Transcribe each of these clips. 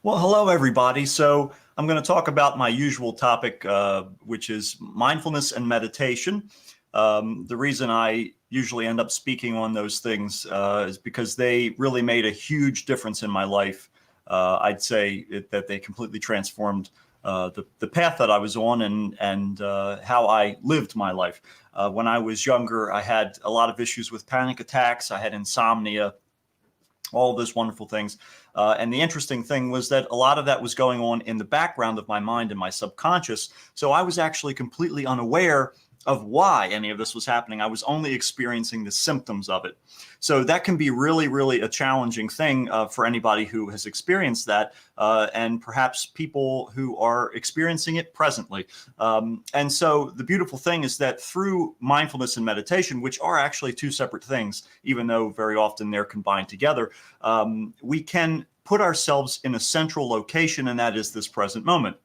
Well, hello, everybody. So I'm going to talk about my usual topic, which is mindfulness and meditation. The reason I usually end up speaking on those things is because they really made a huge difference in my life. I'd say that they completely transformed the path that I was on and how I lived my life. When I was younger, I had a lot of issues with panic attacks. I had insomnia, all of those wonderful things. And the interesting thing was that a lot of that was going on in the background of my mind and my subconscious. So I was actually completely unaware of why any of this was happening. I was only experiencing the symptoms of it. So that can be really, really a challenging thing for anybody who has experienced that, and perhaps people who are experiencing it presently. And so the beautiful thing is that through mindfulness and meditation, which are actually two separate things, even though very often they're combined together, we can put ourselves in a central location, and that is this present moment.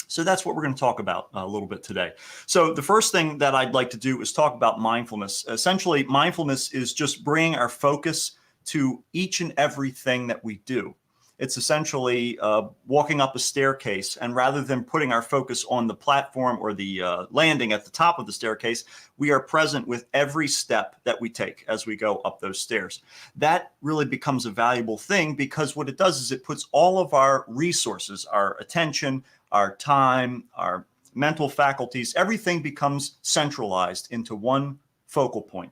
So that's what we're going to talk about a little bit today. So the first thing that I'd like to do is talk about mindfulness. Essentially, mindfulness is just bringing our focus to each and everything that we do. It's essentially walking up a staircase, and rather than putting our focus on the platform or the landing at the top of the staircase, we are present with every step that we take as we go up those stairs. That really becomes a valuable thing because what it does is it puts all of our resources, our attention, our time, our mental faculties, everything becomes centralized into one focal point.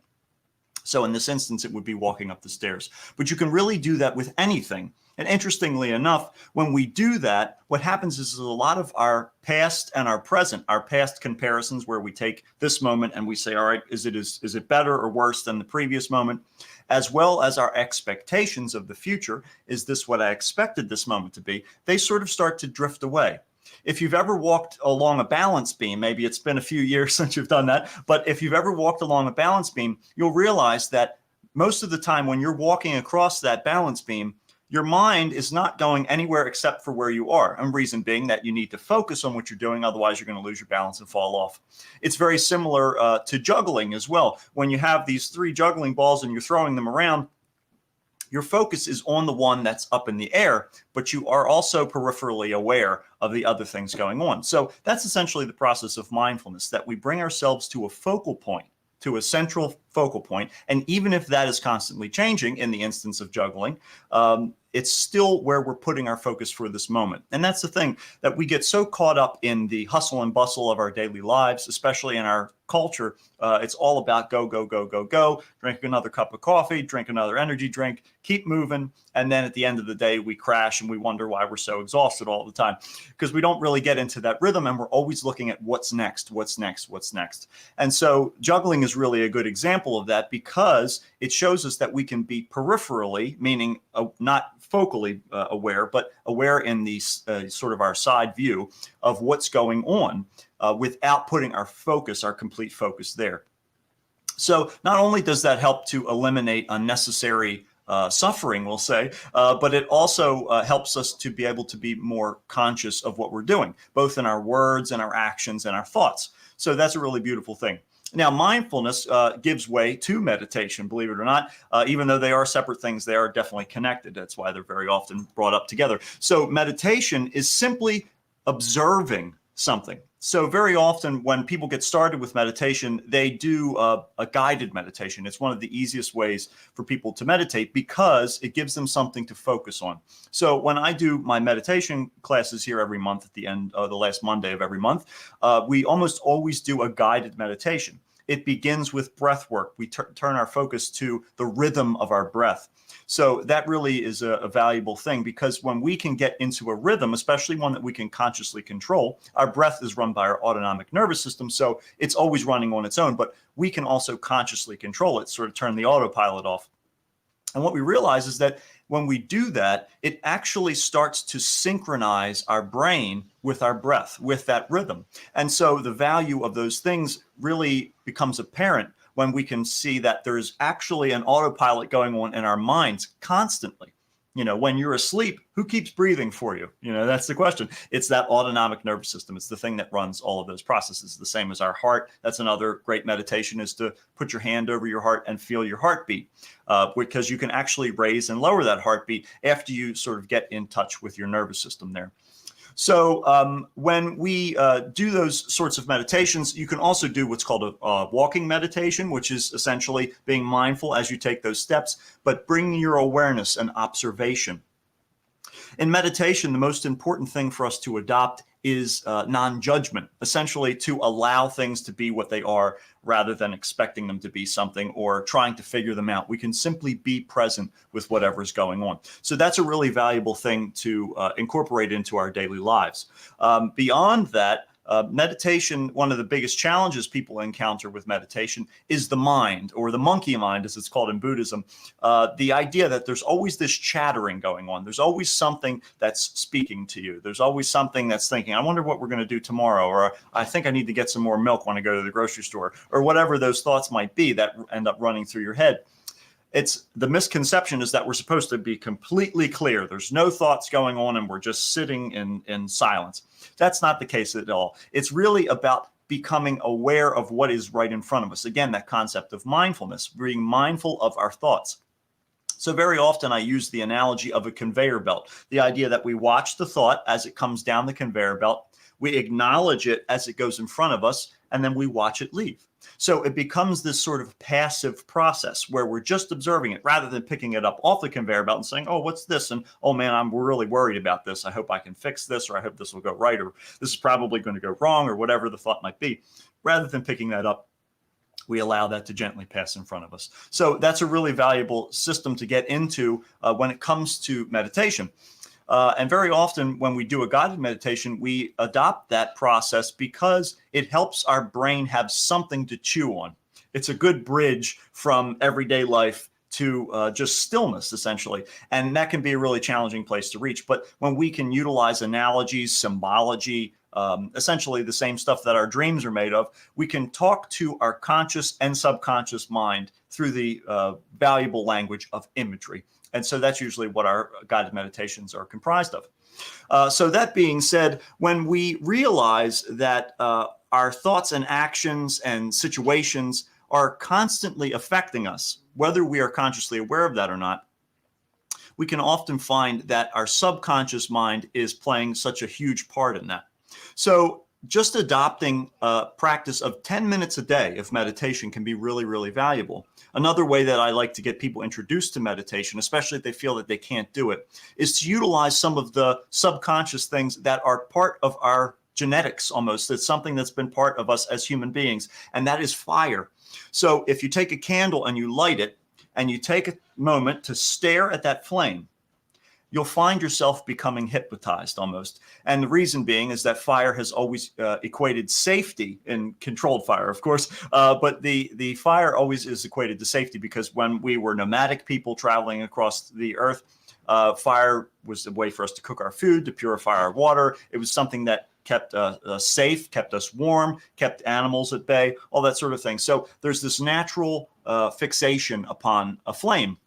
So in this instance, it would be walking up the stairs. But you can really do that with anything. And interestingly enough, when we do that, what happens is a lot of our past and our past comparisons where we take this moment and we say, all right, is it better or worse than the previous moment? As well as our expectations of the future, is this what I expected this moment to be? They sort of start to drift away. If you've ever walked along a balance beam, maybe it's been a few years since you've done that, but if you've ever walked along a balance beam, you'll realize that most of the time when you're walking across that balance beam, your mind is not going anywhere except for where you are. And reason being that you need to focus on what you're doing, otherwise you're going to lose your balance and fall off. It's very similar to juggling as well. When you have these three juggling balls and you're throwing them around, your focus is on the one that's up in the air, but you are also peripherally aware of the other things going on. So that's essentially the process of mindfulness, that we bring ourselves to a focal point, to a central focal point. And even if that is constantly changing in the instance of juggling, it's still where we're putting our focus for this moment. And that's the thing, that we get so caught up in the hustle and bustle of our daily lives, especially in our culture. It's all about go, go, go, go, go, drink another cup of coffee, drink another energy drink, keep moving. And then at the end of the day, we crash and we wonder why we're so exhausted all the time, because we don't really get into that rhythm and we're always looking at what's next, what's next, what's next. And so juggling is really a good example of that, because it shows us that we can be peripherally, meaning not focally aware, but aware in the sort of our side view of what's going on without putting our focus, our complete focus there. So not only does that help to eliminate unnecessary suffering, we'll say, but it also helps us to be able to be more conscious of what we're doing, both in our words and our actions and our thoughts. So that's a really beautiful thing. Now, mindfulness gives way to meditation, believe it or not. Even though they are separate things, they are definitely connected. That's why they're very often brought up together. So meditation is simply observing something. So very often when people get started with meditation, they do a guided meditation. It's one of the easiest ways for people to meditate because it gives them something to focus on. So when I do my meditation classes here every month at the end of the last Monday of every month, we almost always do a guided meditation. It begins with breath work. We turn our focus to the rhythm of our breath. So that really is a valuable thing, because when we can get into a rhythm, especially one that we can consciously control, our breath is run by our autonomic nervous system. So it's always running on its own, but we can also consciously control it, sort of turn the autopilot off. And what we realize is that when we do that, it actually starts to synchronize our brain with our breath, with that rhythm. And so the value of those things really becomes apparent when we can see that there's actually an autopilot going on in our minds constantly. When you're asleep, who keeps breathing for you? That's the question. It's that autonomic nervous system. It's the thing that runs all of those processes, the same as our heart. That's another great meditation, is to put your hand over your heart and feel your heartbeat, because you can actually raise and lower that heartbeat after you sort of get in touch with your nervous system there. So when we do those sorts of meditations, you can also do what's called a walking meditation, which is essentially being mindful as you take those steps, but bringing your awareness and observation. In meditation, the most important thing for us to adopt is non-judgment, essentially to allow things to be what they are rather than expecting them to be something or trying to figure them out. We can simply be present with whatever's going on. So that's a really valuable thing to incorporate into our daily lives. Beyond that, meditation, one of the biggest challenges people encounter with meditation is the mind, or the monkey mind, as it's called in Buddhism. The idea that there's always this chattering going on. There's always something that's speaking to you. There's always something that's thinking, I wonder what we're going to do tomorrow, or I think I need to get some more milk when I go to the grocery store, or whatever those thoughts might be that end up running through your head. It's the misconception is that we're supposed to be completely clear. There's no thoughts going on and we're just sitting in silence. That's not the case at all. It's really about becoming aware of what is right in front of us. Again, that concept of mindfulness, being mindful of our thoughts. So very often I use the analogy of a conveyor belt, the idea that we watch the thought as it comes down the conveyor belt, we acknowledge it as it goes in front of us, and then we watch it leave. So it becomes this sort of passive process where we're just observing it rather than picking it up off the conveyor belt and saying, oh, what's this? And, oh, man, I'm really worried about this. I hope I can fix this, or I hope this will go right, or this is probably going to go wrong, or whatever the thought might be. Rather than picking that up, we allow that to gently pass in front of us. So that's a really valuable system to get into when it comes to meditation. And very often when we do a guided meditation, we adopt that process because it helps our brain have something to chew on. It's a good bridge from everyday life to just stillness, essentially. And that can be a really challenging place to reach. But when we can utilize analogies, symbology, essentially the same stuff that our dreams are made of, we can talk to our conscious and subconscious mind through the valuable language of imagery. And so that's usually what our guided meditations are comprised of. So that being said, when we realize that our thoughts and actions and situations are constantly affecting us, whether we are consciously aware of that or not, we can often find that our subconscious mind is playing such a huge part in that. So just adopting a practice of 10 minutes a day of meditation can be really, really valuable. Another way that I like to get people introduced to meditation, especially if they feel that they can't do it, is to utilize some of the subconscious things that are part of our genetics almost. It's something that's been part of us as human beings, and that is fire. So if you take a candle and you light it, and you take a moment to stare at that flame, you'll find yourself becoming hypnotized almost. And the reason being is that fire has always equated safety in controlled fire, of course, but the fire always is equated to safety because when we were nomadic people traveling across the earth, fire was a way for us to cook our food, to purify our water. It was something that kept us safe, kept us warm, kept animals at bay, all that sort of thing. So there's this natural fixation upon a flame.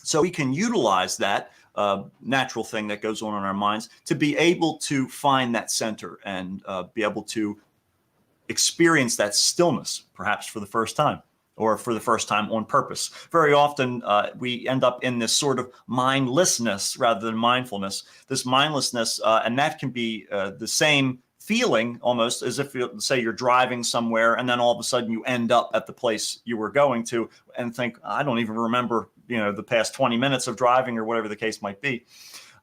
So we can utilize that natural thing that goes on in our minds to be able to find that center and be able to experience that stillness, perhaps for the first time, or for the first time on purpose. Very often we end up in this sort of mindlessness rather than mindfulness, this mindlessness, and that can be the same feeling almost as if say you're driving somewhere and then all of a sudden you end up at the place you were going to and think, I don't even remember, the past 20 minutes of driving or whatever the case might be.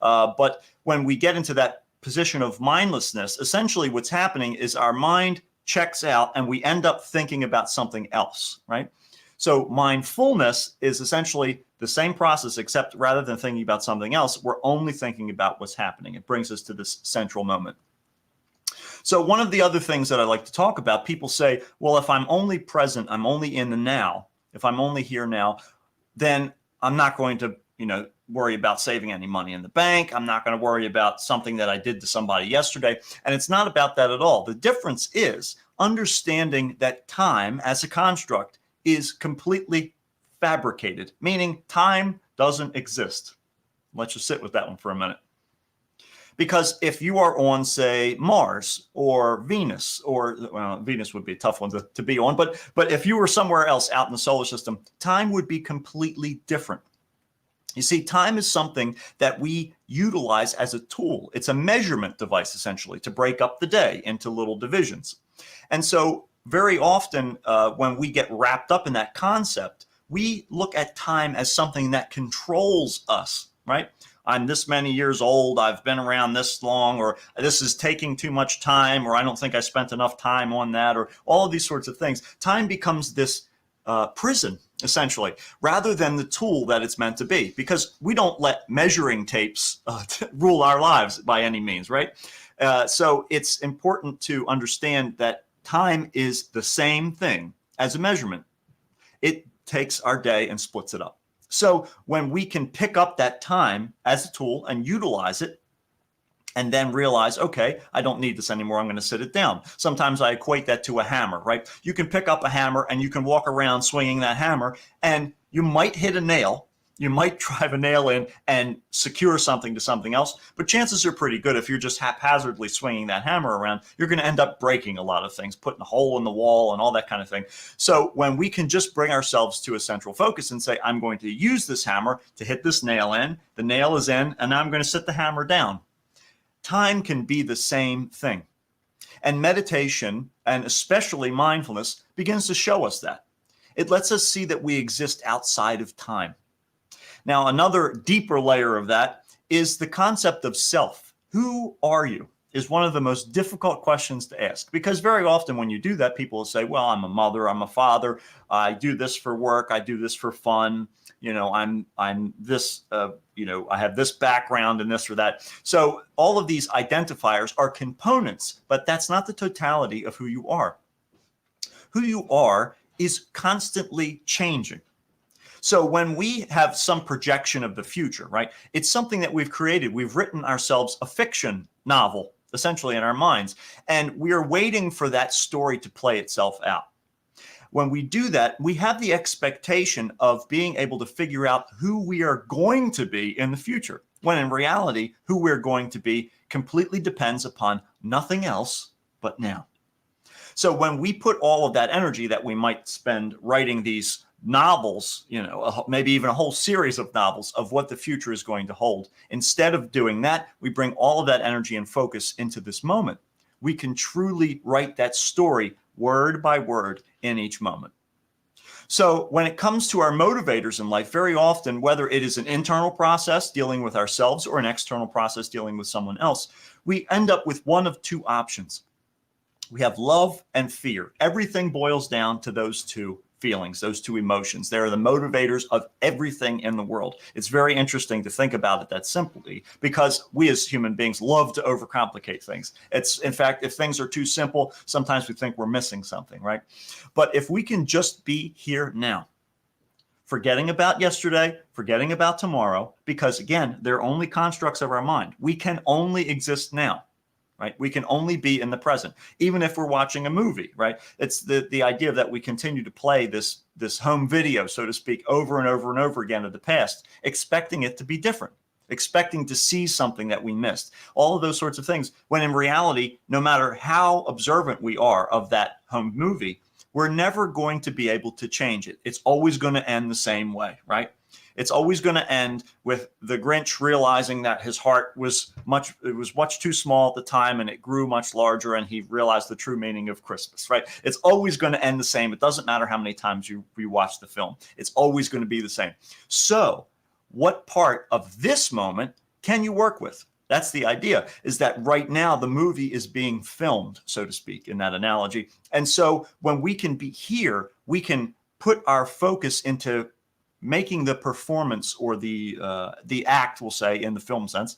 But when we get into that position of mindlessness, essentially what's happening is our mind checks out and we end up thinking about something else, right? So mindfulness is essentially the same process, except rather than thinking about something else, we're only thinking about what's happening. It brings us to this central moment. So one of the other things that I like to talk about, people say, well, if I'm only present, I'm only in the now, if I'm only here now, then I'm not going to, worry about saving any money in the bank. I'm not going to worry about something that I did to somebody yesterday. And it's not about that at all. The difference is understanding that time as a construct is completely fabricated, meaning time doesn't exist. Let's just sit with that one for a minute. Because if you are on, say, Mars or Venus, or well, Venus would be a tough one to be on, but if you were somewhere else out in the solar system, time would be completely different. You see, time is something that we utilize as a tool. It's a measurement device, essentially, to break up the day into little divisions. And so very often when we get wrapped up in that concept, we look at time as something that controls us, right? I'm this many years old, I've been around this long, or this is taking too much time, or I don't think I spent enough time on that, or all of these sorts of things. Time becomes this prison, essentially, rather than the tool that it's meant to be, because we don't let measuring tapes rule our lives by any means, right? So it's important to understand that time is the same thing as a measurement. It takes our day and splits it up. So when we can pick up that time as a tool and utilize it, and then realize, okay, I don't need this anymore, I'm going to sit it down. Sometimes I equate that to a hammer, right? You can pick up a hammer and you can walk around swinging that hammer, and you might hit a nail. You might drive a nail in and secure something to something else, but chances are pretty good if you're just haphazardly swinging that hammer around, you're going to end up breaking a lot of things, putting a hole in the wall and all that kind of thing. So when we can just bring ourselves to a central focus and say, I'm going to use this hammer to hit this nail in, the nail is in, and now I'm going to sit the hammer down. Time can be the same thing. And meditation, and especially mindfulness, begins to show us that. It lets us see that we exist outside of time. Now, another deeper layer of that is the concept of self. Who are you? Is one of the most difficult questions to ask, because very often when you do that, people will say, well, I'm a mother, I'm a father, I do this for work, I do this for fun, I'm this, I have this background and this or that. So all of these identifiers are components, but that's not the totality of who you are. Who you are is constantly changing. So when we have some projection of the future, right, it's something that we've created. We've written ourselves a fiction novel, essentially, in our minds, and we are waiting for that story to play itself out. When we do that, we have the expectation of being able to figure out who we are going to be in the future, when in reality, who we're going to be completely depends upon nothing else but now. So when we put all of that energy that we might spend writing these novels, maybe even a whole series of novels of what the future is going to hold, instead of doing that, we bring all of that energy and focus into this moment. We can truly write that story word by word in each moment. So when it comes to our motivators in life, very often, whether it is an internal process dealing with ourselves or an external process dealing with someone else, we end up with one of two options. We have love and fear. Everything boils down to those two feelings, those two emotions. They're the motivators of everything in the world. It's very interesting to think about it that simply, because we as human beings love to overcomplicate things. In fact, if things are too simple, sometimes we think we're missing something, right? But if we can just be here now, forgetting about yesterday, forgetting about tomorrow, because again, they're only constructs of our mind. We can only exist now. Right? We can only be in the present, even if we're watching a movie, right? It's the idea that we continue to play this home video, so to speak, over and over and over again of the past, expecting it to be different, expecting to see something that we missed, all of those sorts of things, when in reality, no matter how observant we are of that home movie, we're never going to be able to change it. It's always going to end the same way, right? It's always going to end with the Grinch realizing that his heart was much too small at the time, and it grew much larger, and he realized the true meaning of Christmas, right? It's always going to end the same. It doesn't matter how many times you rewatch the film. It's always going to be the same. So what part of this moment can you work with? That's the idea, is that right now the movie is being filmed, so to speak, in that analogy. And so when we can be here, we can put our focus into making the performance or the act, we'll say, in the film sense,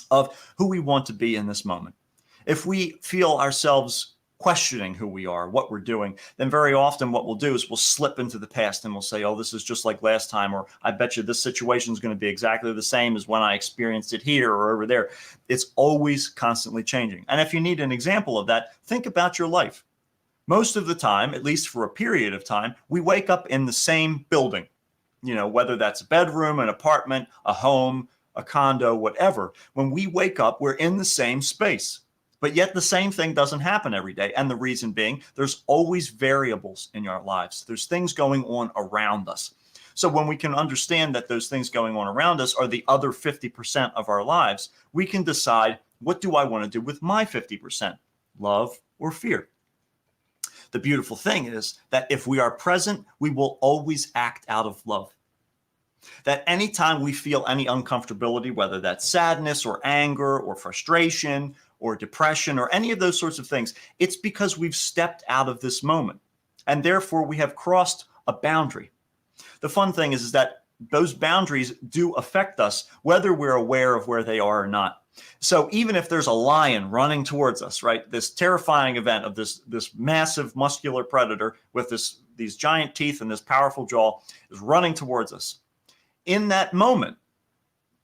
of who we want to be in this moment. If we feel ourselves questioning who we are, what we're doing, then very often what we'll do is we'll slip into the past and we'll say, oh, this is just like last time, or I bet you this situation is going to be exactly the same as when I experienced it here or over there. It's always constantly changing. And if you need an example of that, think about your life. Most of the time, at least for a period of time, we wake up in the same building. Whether that's a bedroom, an apartment, a home, a condo, whatever. When we wake up, we're in the same space. But yet the same thing doesn't happen every day. And the reason being, there's always variables in our lives. There's things going on around us. So when we can understand that those things going on around us are the other 50% of our lives, we can decide, what do I want to do with my 50%? Love or fear? The beautiful thing is that if we are present, we will always act out of love. That anytime we feel any uncomfortability, whether that's sadness or anger or frustration or depression or any of those sorts of things, it's because we've stepped out of this moment. And therefore, we have crossed a boundary. The fun thing is that those boundaries do affect us, whether we're aware of where they are or not. So even if there's a lion running towards us, right, this terrifying event of this massive muscular predator with these giant teeth and this powerful jaw is running towards us, in that moment,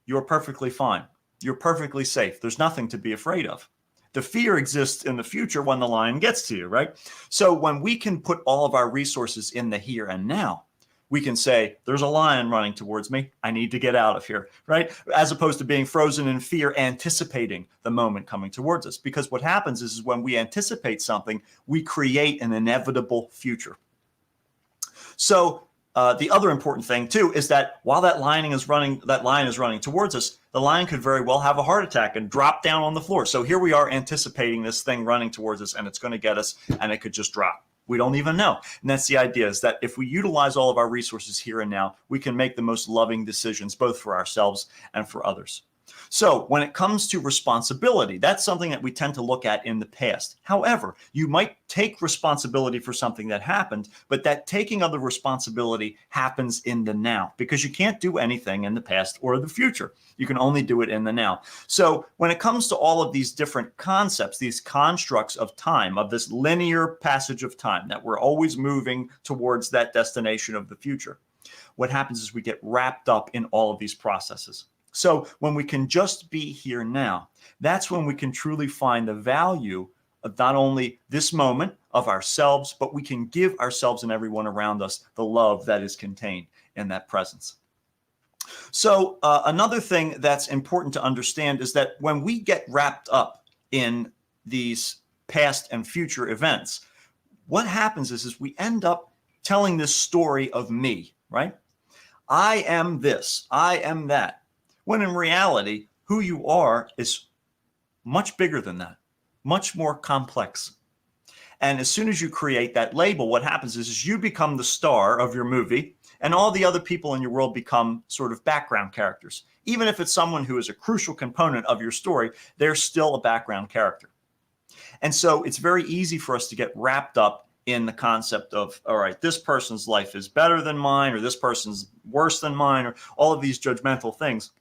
you're perfectly fine. You're perfectly safe. There's nothing to be afraid of. The fear exists in the future when the lion gets to you, right? So when we can put all of our resources in the here and now, we can say, there's a lion running towards me. I need to get out of here, right? As opposed to being frozen in fear, anticipating the moment coming towards us. Because what happens is when we anticipate something, we create an inevitable future. So the other important thing too is that while that lion is running towards us, the lion could very well have a heart attack and drop down on the floor. So here we are anticipating this thing running towards us, and it's going to get us, and it could just drop. We don't even know. And that's the idea, is that if we utilize all of our resources here and now, we can make the most loving decisions, both for ourselves and for others. So when it comes to responsibility, that's something that we tend to look at in the past. However, you might take responsibility for something that happened, but that taking of the responsibility happens in the now, because you can't do anything in the past or the future. You can only do it in the now. So when it comes to all of these different concepts, these constructs of time, of this linear passage of time, that we're always moving towards that destination of the future, what happens is we get wrapped up in all of these processes. So when we can just be here now, that's when we can truly find the value of not only this moment of ourselves, but we can give ourselves and everyone around us the love that is contained in that presence. So another thing that's important to understand is that when we get wrapped up in these past and future events, what happens is we end up telling this story of me, right? I am this, I am that. When in reality, who you are is much bigger than that, much more complex. And as soon as you create that label, what happens is you become the star of your movie, and all the other people in your world become sort of background characters. Even if it's someone who is a crucial component of your story, they're still a background character. And so it's very easy for us to get wrapped up in the concept of, all right, this person's life is better than mine, or this person's worse than mine, or all of these judgmental things.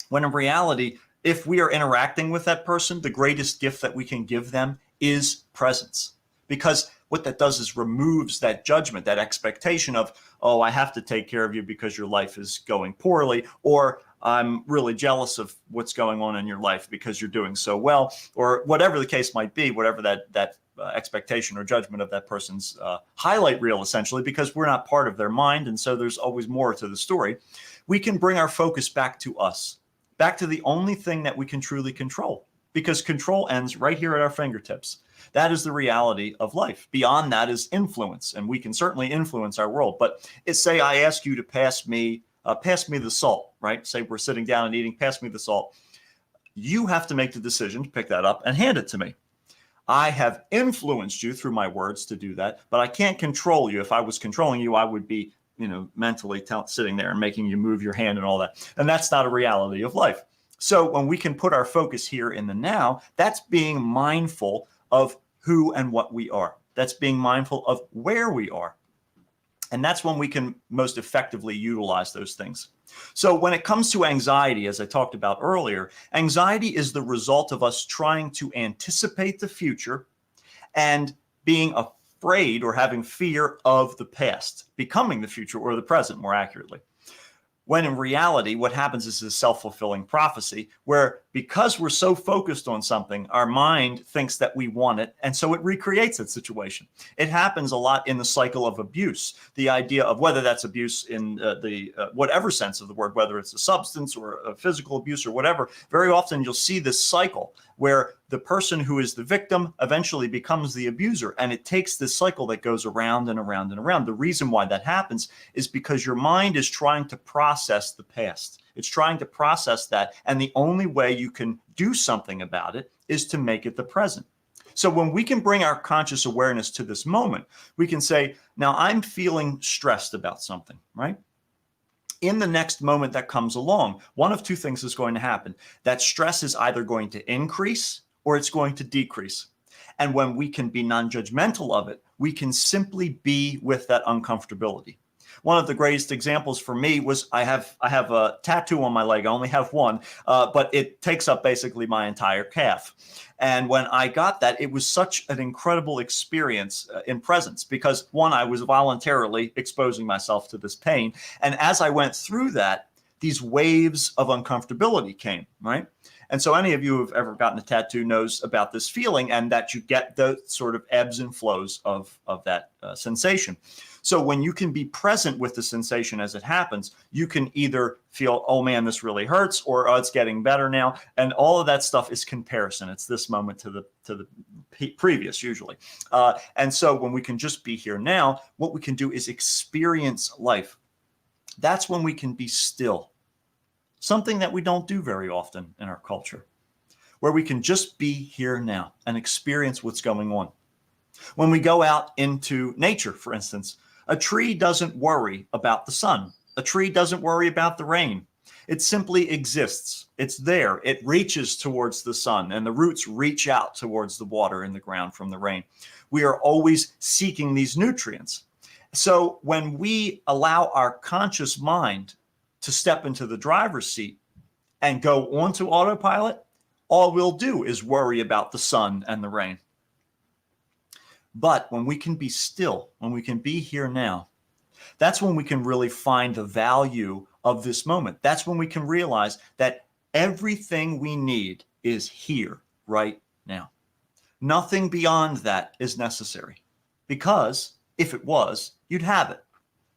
When in reality, if we are interacting with that person, the greatest gift that we can give them is presence. Because what that does is removes that judgment, that expectation of, oh, I have to take care of you because your life is going poorly, or I'm really jealous of what's going on in your life because you're doing so well, or whatever the case might be, whatever that expectation or judgment of that person's highlight reel, essentially, because we're not part of their mind. And so there's always more to the story. We can bring our focus back to us, back to the only thing that we can truly control, because control ends right here at our fingertips. That is the reality of life. Beyond that is influence, and we can certainly influence our world. But say I ask you to pass me the salt, right? Say we're sitting down and eating, pass me the salt. You have to make the decision to pick that up and hand it to me. I have influenced you through my words to do that, but I can't control you. If I was controlling you, I would be mentally sitting there and making you move your hand and all that. And that's not a reality of life. So when we can put our focus here in the now, that's being mindful of who and what we are. That's being mindful of where we are. And that's when we can most effectively utilize those things. So when it comes to anxiety, as I talked about earlier, anxiety is the result of us trying to anticipate the future and being afraid or having fear of the past, becoming the future or the present, more accurately. When in reality, what happens is a self-fulfilling prophecy, where because we're so focused on something, our mind thinks that we want it, and so it recreates that situation. It happens a lot in the cycle of abuse. The idea of whether that's abuse in the whatever sense of the word, whether it's a substance or a physical abuse or whatever, very often you'll see this cycle where the person who is the victim eventually becomes the abuser, and it takes this cycle that goes around and around and around. The reason why that happens is because your mind is trying to process the past. It's trying to process that, and the only way you can do something about it is to make it the present. So when we can bring our conscious awareness to this moment, we can say, now I'm feeling stressed about something, right? In the next moment that comes along, one of two things is going to happen. That stress is either going to increase or it's going to decrease. And when we can be non-judgmental of it, we can simply be with that uncomfortability. One of the greatest examples for me was I have a tattoo on my leg. I only have one, but it takes up basically my entire calf. And when I got that, it was such an incredible experience in presence because, one, I was voluntarily exposing myself to this pain. And as I went through that, these waves of uncomfortability came, right? And so any of you who've ever gotten a tattoo knows about this feeling and that you get the sort of ebbs and flows of that sensation. So when you can be present with the sensation as it happens, you can either feel, oh man, this really hurts, or oh, it's getting better now. And all of that stuff is comparison. It's this moment to the previous usually. And so when we can just be here now, what we can do is experience life. That's when we can be still. Something that we don't do very often in our culture, where we can just be here now and experience what's going on. When we go out into nature, for instance, a tree doesn't worry about the sun. A tree doesn't worry about the rain. It simply exists. It's there. It reaches towards the sun, and the roots reach out towards the water in the ground from the rain. We are always seeking these nutrients. So when we allow our conscious mind to step into the driver's seat and go onto autopilot, all we'll do is worry about the sun and the rain. But when we can be still, when we can be here now, that's when we can really find the value of this moment. That's when we can realize that everything we need is here right now. Nothing beyond that is necessary, because if it was, you'd have it.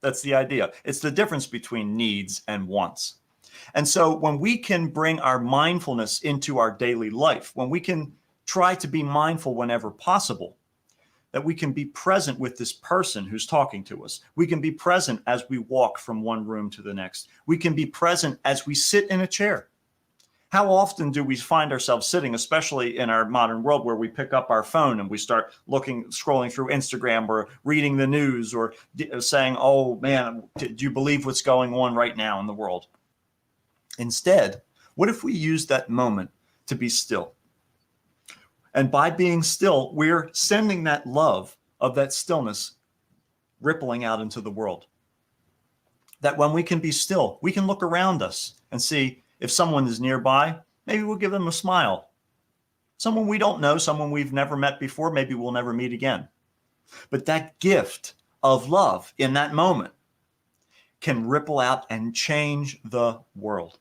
That's the idea. It's the difference between needs and wants. And so when we can bring our mindfulness into our daily life, when we can try to be mindful whenever possible, that we can be present with this person who's talking to us. We can be present as we walk from one room to the next. We can be present as we sit in a chair. How often do we find ourselves sitting, especially in our modern world, where we pick up our phone and we start scrolling through Instagram or reading the news or saying, oh man, do you believe what's going on right now in the world? Instead, what if we use that moment to be still? And by being still, we're sending that love of that stillness rippling out into the world. That when we can be still, we can look around us and see if someone is nearby, maybe we'll give them a smile. Someone we don't know, someone we've never met before, maybe we'll never meet again. But that gift of love in that moment can ripple out and change the world.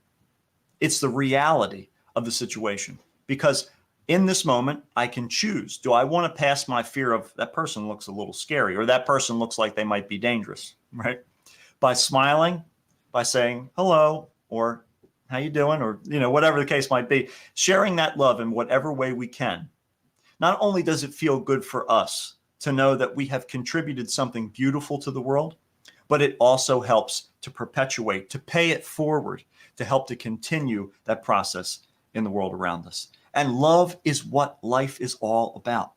It's the reality of the situation, because in this moment, I can choose. Do I want to pass my fear of that person looks a little scary, or that person looks like they might be dangerous, right? By smiling, by saying hello, or how you doing, or whatever the case might be, sharing that love in whatever way we can. Not only does it feel good for us to know that we have contributed something beautiful to the world, but it also helps to perpetuate, to pay it forward, to help to continue that process in the world around us. And love is what life is all about.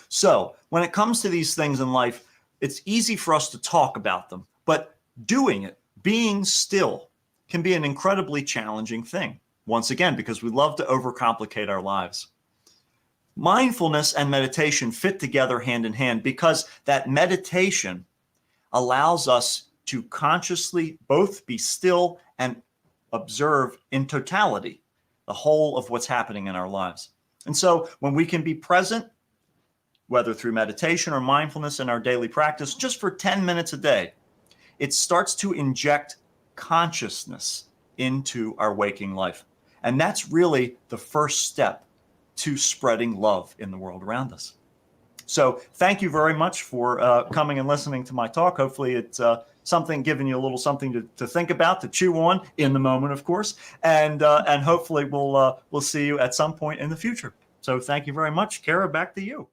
So when it comes to these things in life, it's easy for us to talk about them, but doing it, being still, can be an incredibly challenging thing. Once again, because we love to overcomplicate our lives. Mindfulness and meditation fit together hand in hand, because that meditation allows us to consciously both be still and observe in totality the whole of what's happening in our lives. And so when we can be present, whether through meditation or mindfulness in our daily practice, just for 10 minutes a day, it starts to inject consciousness into our waking life. And that's really the first step to spreading love in the world around us. So thank you very much for coming and listening to my talk. Hopefully it's something, giving you a little something to think about, to chew on in the moment, of course. And hopefully we'll see you at some point in the future. So thank you very much. Kara, back to you.